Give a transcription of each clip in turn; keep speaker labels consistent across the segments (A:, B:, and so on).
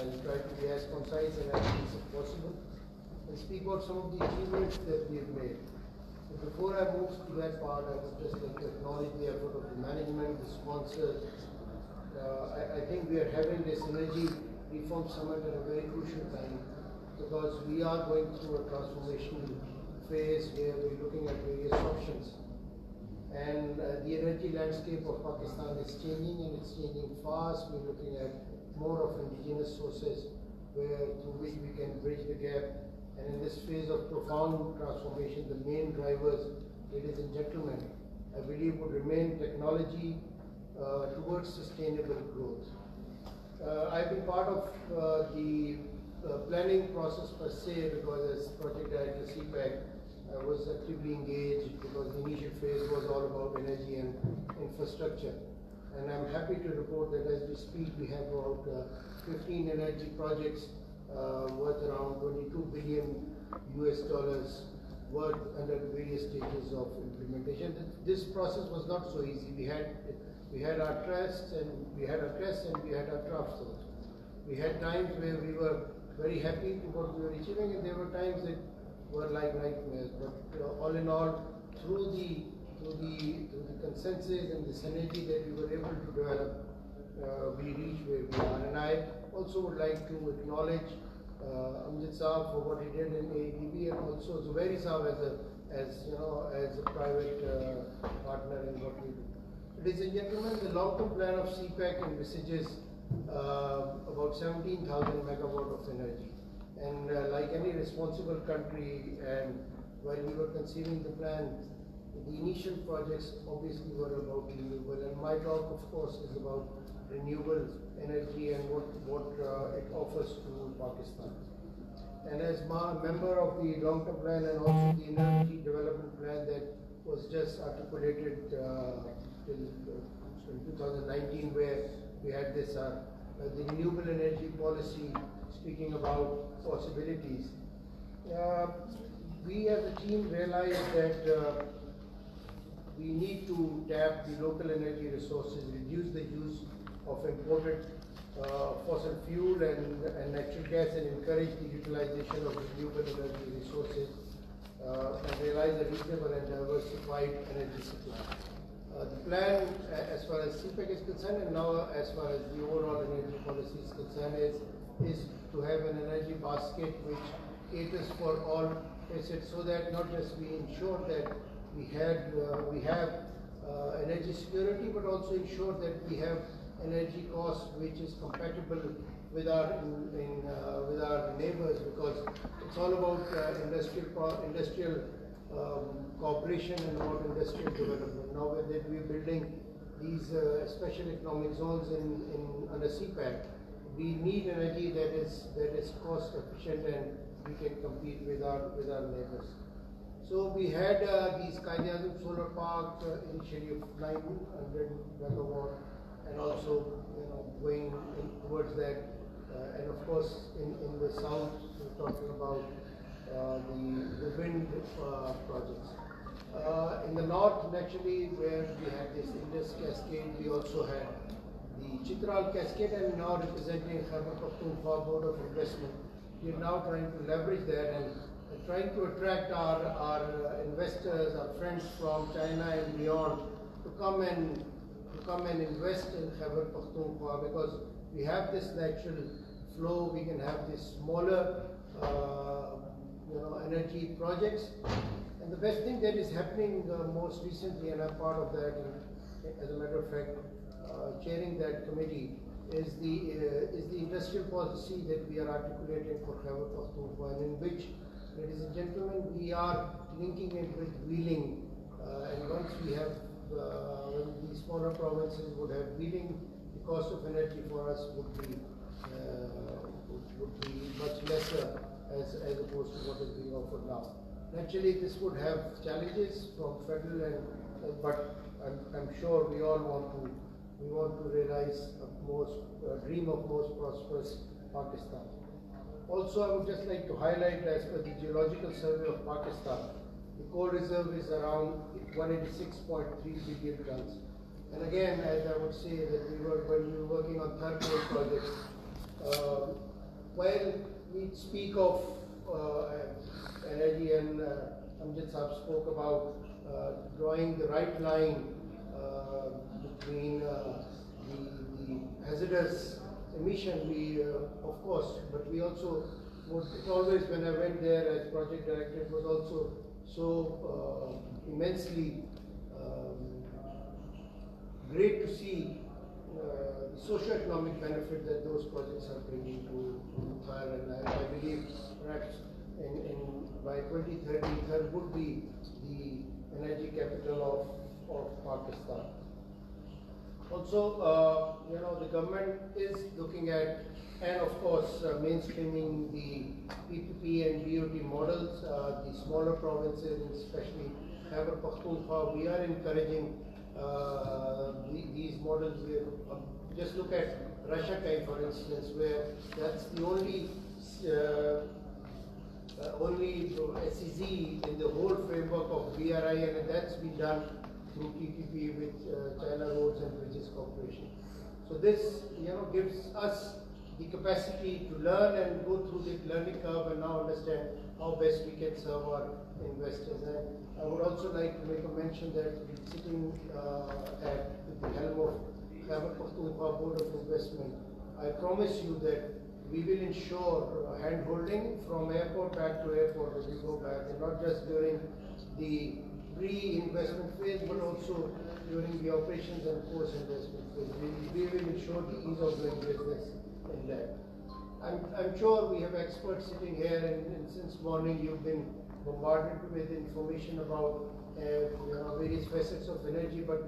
A: I'll try to be as concise and as brief as possible and speak about some of the achievements that we've made. But before I move to that part, I would just like to acknowledge the effort of the management, the sponsors. I think we are having this energy reform summit at a very crucial time because we are going through a transformational phase where we're looking at various options. And the energy landscape of Pakistan is changing, and it's changing fast. We're looking at more of indigenous sources through which we can bridge the gap. And in this phase of profound transformation, the main drivers, ladies and gentlemen, I believe would remain technology towards sustainable growth. I've been part of the planning process per se because as project director CPAC, I was actively engaged because the initial phase was all about energy and infrastructure. And I'm happy to report that as we speak, we have about 15 energy projects worth around $22 billion worth under various stages of implementation. This process was not so easy. We had our crests and we had our troughs. We had times where we were very happy with what we were achieving, and there were times that were like nightmares. But all in all, through the consensus and the synergy that we were able to develop, we reached where we are. And I also would like to acknowledge Amjad Saab for what he did in AEDB, and also Zubairi Saab as a private partner in what we do. Ladies and gentlemen, the long-term plan of CPAC envisages about 17,000 megawatt of energy. And like any responsible country, and while we were conceiving the plan, the initial projects obviously were about renewable. And my talk, of course, is about renewable energy and what it offers to Pakistan. And as a member of the long-term plan and also the energy development plan that was just articulated in 2019, where we had this the renewable energy policy speaking about possibilities. We as a team realized that we need to tap the local energy resources, reduce the use of imported fossil fuel and natural gas, and encourage the utilization of renewable energy resources and realize a reasonable and diversified energy supply. The plan, as far as CPAC is concerned, and now as far as the overall energy policy is concerned, is to have an energy basket which caters for all facets, so that not just we ensure that we have energy security, but also ensure that we have energy cost which is compatible with our neighbors, because it's all about industrial cooperation and about industrial development. Now that we're building these special economic zones under CPAC, we need energy that is cost efficient and we can compete with our neighbors. So we had these Qaid-e-Azam solar park initially of 900 megawatt, and also going towards that, and of course in the south we're talking about the wind projects. In the north, naturally, where we had this Indus Cascade, we also had the Chitral Cascade, and now representing Khyber Pakhtunkhwa Board of Investment. We are now trying to leverage that and trying to attract our investors, our friends from China and beyond, to come and invest in Khyber Pakhtunkhwa, because we have this natural flow. We can have these smaller energy projects. And the best thing that is happening most recently, and I'm part of that, and as a matter of fact, chairing that committee, is the industrial policy that we are articulating for Khyber Pakhtunkhwa, and in which, ladies and gentlemen, we are linking it with wheeling. And once we have, when the smaller provinces would have wheeling, the cost of energy for us would be much lesser as opposed to what is being offered now. Naturally, this would have challenges from federal, but I'm sure we all want to realize a dream of most prosperous Pakistan. Also, I would just like to highlight, as per the Geological Survey of Pakistan, the coal reserve is around 186.3 billion tons. And again, as I would say that when we were working on third coal projects, while we speak of energy, and Amjad Saab spoke about drawing the right line between the hazardous emission, we of course, but we also would, it always, when I went there as project director, it was also so immensely great to see the socio-economic benefit that those projects are bringing to Thailand. And I believe perhaps by 2030, Thailand would be the energy capital of Pakistan. Also, the government is looking at, and of course, mainstreaming the PPP and BOT models, the smaller provinces, especially Khyber Pakhtunkhwa. We are encouraging these models. Just look at Russia, for instance, where that's the only SEZ in the whole framework of BRI, and that's been done through PPP with China Roads and Bridges Corporation. So this, gives us the capacity to learn and go through the learning curve and now understand how best we can serve our investors. And I would also like to make a mention that sitting at the helm of Khyber Pakhtunkhwa Board of Investment, I promise you that we will ensure hand-holding from airport back to airport as we go back, and not just during the pre-investment phase, but also during the operations and post-investment phase. We will ensure the ease of doing business in that. I'm sure we have experts sitting here, and since morning you've been bombarded with information about various facets of energy. But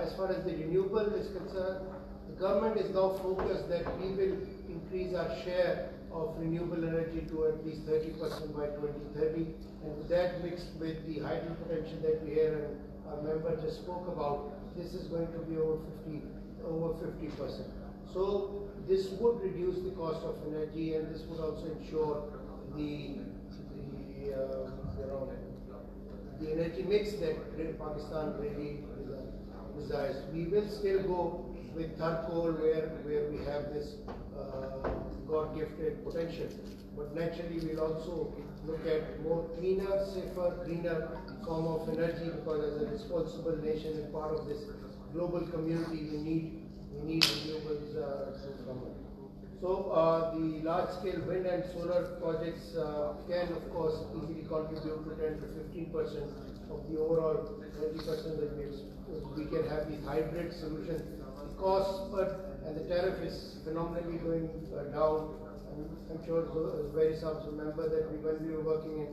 A: as far as the renewable is concerned, the government is now focused that we will increase our share of renewable energy to at least 30% by 2030, and with that mixed with the hydro potential that we hear and our member just spoke about, this is going to be over 50%. So this would reduce the cost of energy, and this would also ensure the energy mix that Pakistan really desires. We will still go with third coal where we have this God-gifted potential, but naturally we'll also look at more cleaner, safer, greener form of energy, because as a responsible nation and part of this global community, we need renewables to come in. So the large-scale wind and solar projects can, of course, easily contribute to 10 to 15% of the overall 20% that we can have these hybrid solutions. The cost and the tariff is phenomenally going down. I'm sure very some remember that when we were working in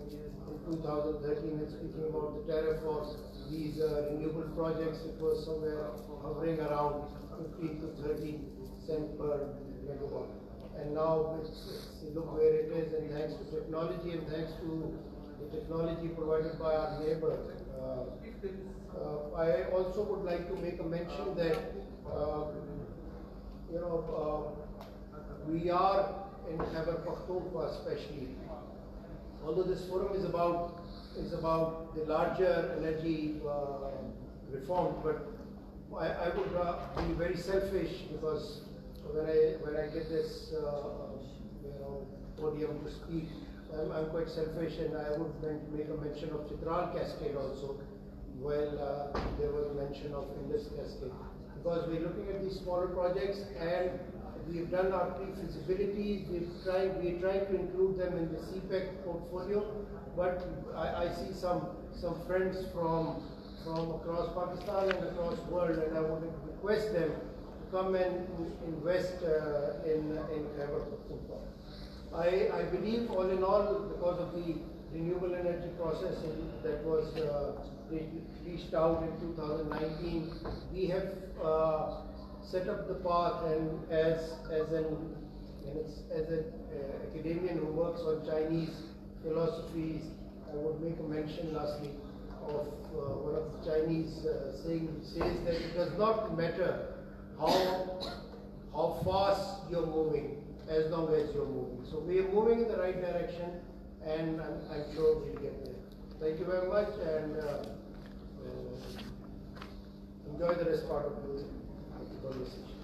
A: 2013 and speaking about the tariff for these renewable projects, it was somewhere hovering around 15 to 30 cents per megawatt. And now look where it is, and thanks to technology and thanks to the technology provided by our neighbors. I also would like to make a mention that we are in Khyber Pakhtunkhwa especially, although this forum is about the larger energy reform, but I would be very selfish, because when I get this podium to speak, I'm quite selfish, and I would make a mention of Chitral Cascade also, while there was a mention of Indus Cascade, because we're looking at these smaller projects and we've done our pre-feasibilities. We're trying to include them in the CPEC portfolio, but I see some friends from across Pakistan and across the world, and I would request them to come and invest in Khyber Pakhtunkhwa. I believe, all in all, because of the renewable energy process that was reached out in 2019, we have set up the path, and as an academician who works on Chinese philosophies, I would make a mention lastly of one of the Chinese saying, says that it does not matter how fast you're moving, as long as you're moving. So we are moving in the right direction, and I'm sure we'll get there. Thank you very much, and enjoy the rest part of the conversation.